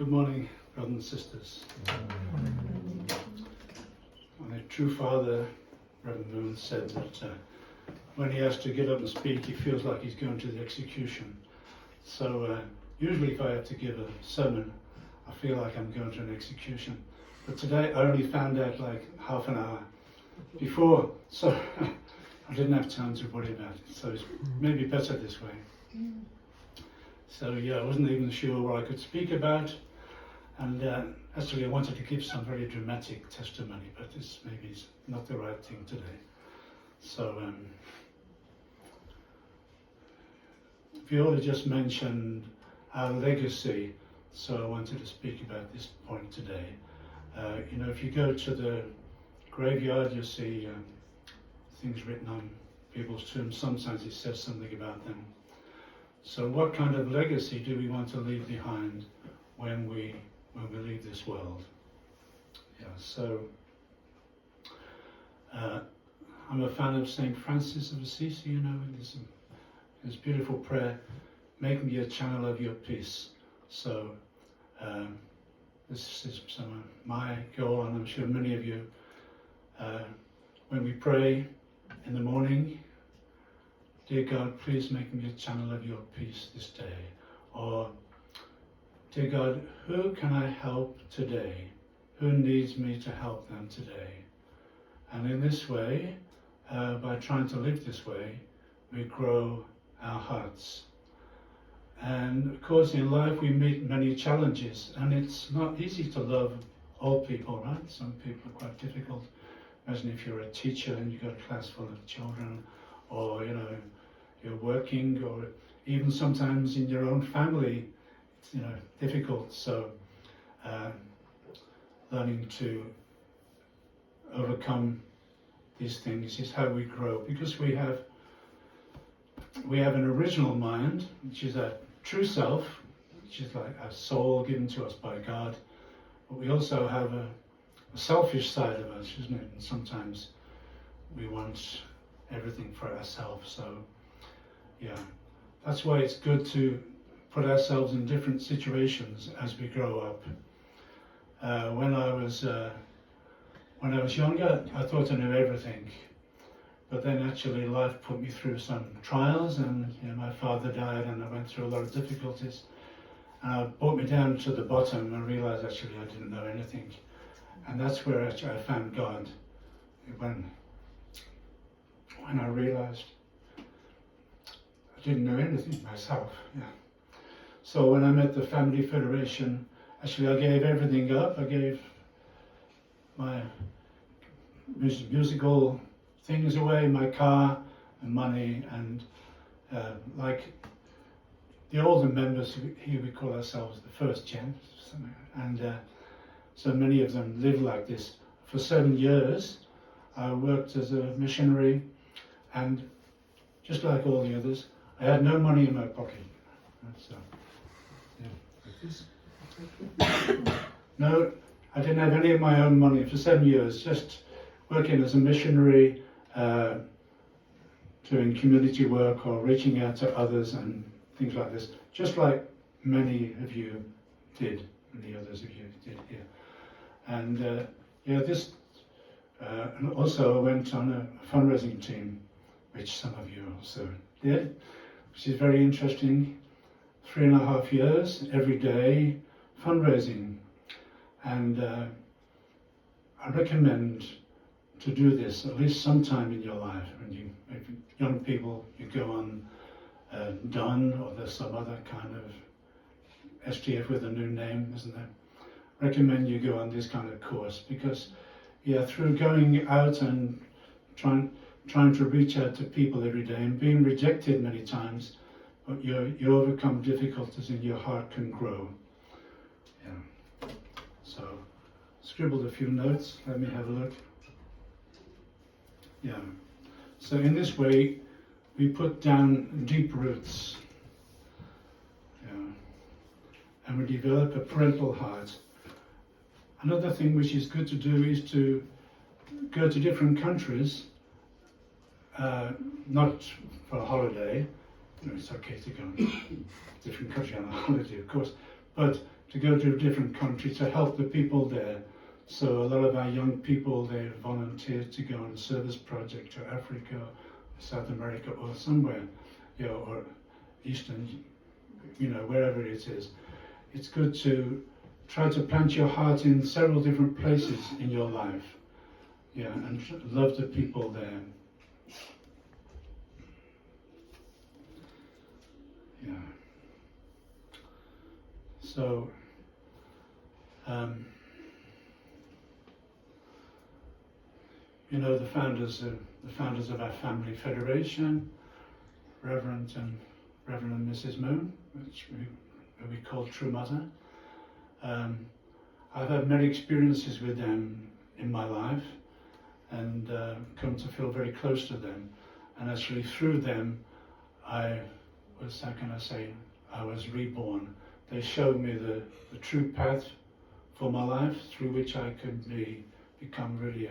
Good morning, brothers and sisters. My true father, Reverend Moon, said that when he has to get up and speak, he feels like he's going to the execution. So usually if I have to give a sermon, I feel like I'm going to an execution. But today I only found out like half an hour before, so I didn't have time to worry about it. So it's maybe better this way. So yeah, I wasn't even sure what I could speak about. And actually I wanted to give some very dramatic testimony, but this maybe is not the right thing today. So Viola just mentioned our legacy, so I wanted to speak about this point today. If you go to the graveyard, you'll see things written on people's tombs. Sometimes it says something about them. So what kind of legacy do we want to leave behind when we leave this world? Yeah, so I'm a fan of St. Francis of Assisi, and his beautiful prayer, make me a channel of your peace. So this is some of my goal, and I'm sure many of you, when we pray in the morning, dear God, please make me a channel of your peace this day. Or, dear God, who can I help today? Who needs me to help them today? And in this way, by trying to live this way, we grow our hearts. And of course in life we meet many challenges, and it's not easy to love old people, right? Some people are quite difficult. Imagine if you're a teacher and you've got a class full of children, or you're working, or even sometimes in your own family, it's difficult. So learning to overcome these things is how we grow, because we have an original mind, which is our true self, which is like our soul given to us by God, but we also have a selfish side of us, isn't it? And sometimes we want everything for ourselves. So yeah, that's why it's good to put ourselves in different situations as we grow up. When I was younger, I thought I knew everything. But then actually life put me through some trials, and my father died, and I went through a lot of difficulties. And it brought me down to the bottom, and I realized actually I didn't know anything. And that's where actually I found God, when I realized I didn't know anything myself. Yeah. So when I met the Family Federation, actually I gave everything up. I gave my musical things away, my car and money, and like the older members here, we call ourselves the first gen, and so many of them live like this. For 7 years I worked as a missionary, and just like all the others, I had no money in my pocket. So, yeah, like this. No, I didn't have any of my own money for 7 years, just working as a missionary, doing community work or reaching out to others and things like this, just like many of you did, many others of you did here. And and also I went on a fundraising team, which some of you also did, which is very interesting. 3.5 years, every day, fundraising. And I recommend to do this at least sometime in your life. When you, maybe young people, you go on DON, or there's some other kind of STF with a new name, isn't there? Recommend you go on this kind of course, because through going out and trying to reach out to people every day and being rejected many times, but you overcome difficulties and your heart can grow. Yeah. So scribbled a few notes. Let me have a look. Yeah. So in this way, we put down deep roots. Yeah. And we develop a parental heart. Another thing which is good to do is to go to different countries, not for a holiday. It's okay to go to a different country on a holiday, of course, but to go to a different country to help the people there. So a lot of our young people, they volunteered to go on a service project to Africa, South America, or somewhere, or Eastern, wherever it is. It's good to try to plant your heart in several different places in your life, and love the people there. So, the founders of our family federation, Reverend and Mrs. Moon, which we call True Mother. I've had many experiences with them in my life, and come to feel very close to them. And actually through them, I was reborn. They showed me the true path for my life, through which I could become really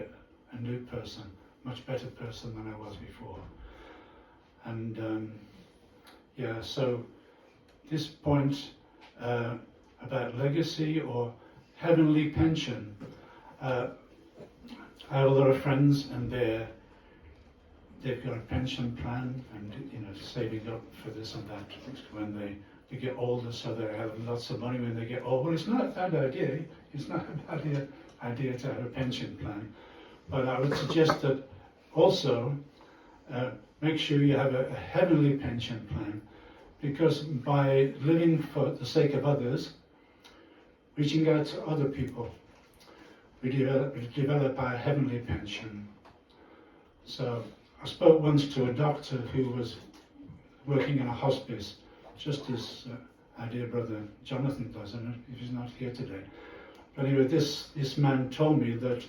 a new person, much better person than I was before. And so this point about legacy or heavenly pension, I have a lot of friends, and they've got a pension plan, and saving up for this and that when they get older, so they have lots of money when they get old. Well, it's not a bad idea. It's not a bad idea to have a pension plan, but I would suggest that also make sure you have a heavenly pension plan, because by living for the sake of others, reaching out to other people, we develop our heavenly pension. So I spoke once to a doctor who was working in a hospice, just as our dear brother Jonathan does, and if he's not here today. But anyway, this man told me that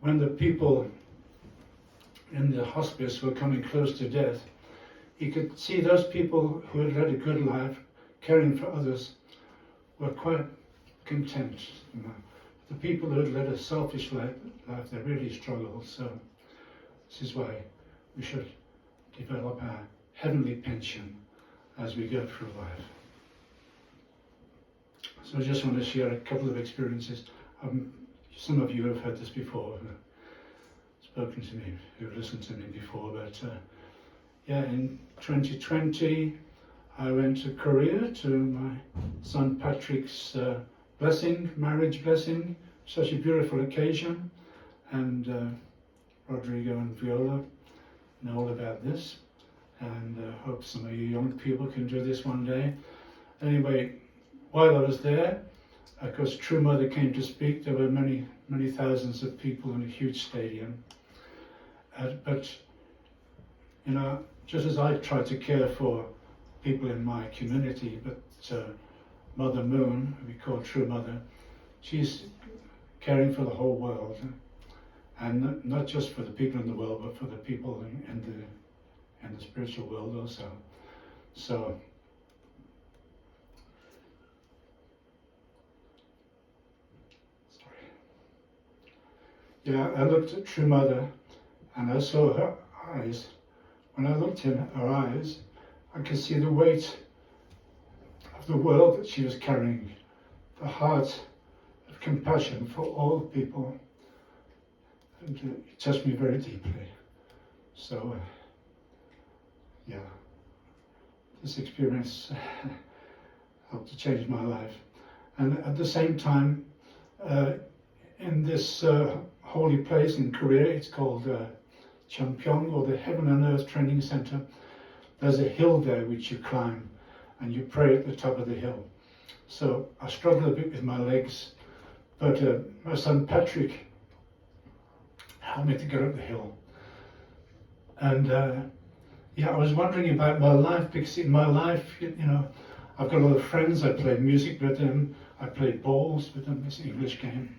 when the people in the hospice were coming close to death, he could see those people who had led a good life, caring for others, were quite content. The people who had led a selfish life, they really struggled. So this is why we should develop our heavenly pension as we go through life. So I just want to share a couple of experiences. Some of you have heard this before, who have spoken to me, who have listened to me before, but in 2020 I went to Korea to my son Patrick's marriage blessing, such a beautiful occasion, and Rodrigo and Viola know all about this, and hope some of you young people can do this one day. Anyway, while I was there, of course, True Mother came to speak. There were many, many thousands of people in a huge stadium. But just as I try to care for people in my community, but Mother Moon, we call True Mother, she's caring for the whole world, and not just for the people in the world, but for the people in the spiritual world also. So I looked at True Mother and I saw her eyes. When I looked in her eyes, I could see the weight of the world that she was carrying, the heart of compassion for all people, and it touched me very deeply. So, this experience helped to change my life. And at the same time, in this holy place in Korea, it's called Champyeong, or the Heaven and Earth Training Center. There's a hill there which you climb, and you pray at the top of the hill. So I struggled a bit with my legs, but my son Patrick helped me to get up the hill. And I was wondering about my life, because in my life, I've got a lot of friends. I play music with them. I play balls with them. It's an English game.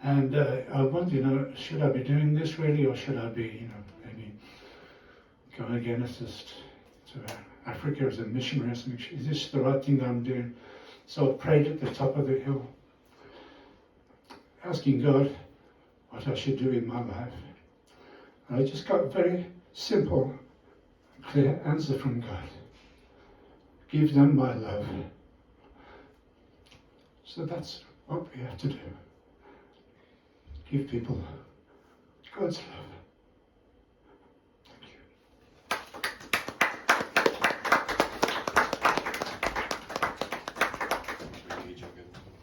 And I wondered, should I be doing this really, or should I be, maybe going again to Africa as a missionary or something? Is this the right thing that I'm doing? So I prayed at the top of the hill, asking God what I should do in my life. And I just got a very simple, clear answer from God. Give them my love. So that's what we have to do. Give people God's love.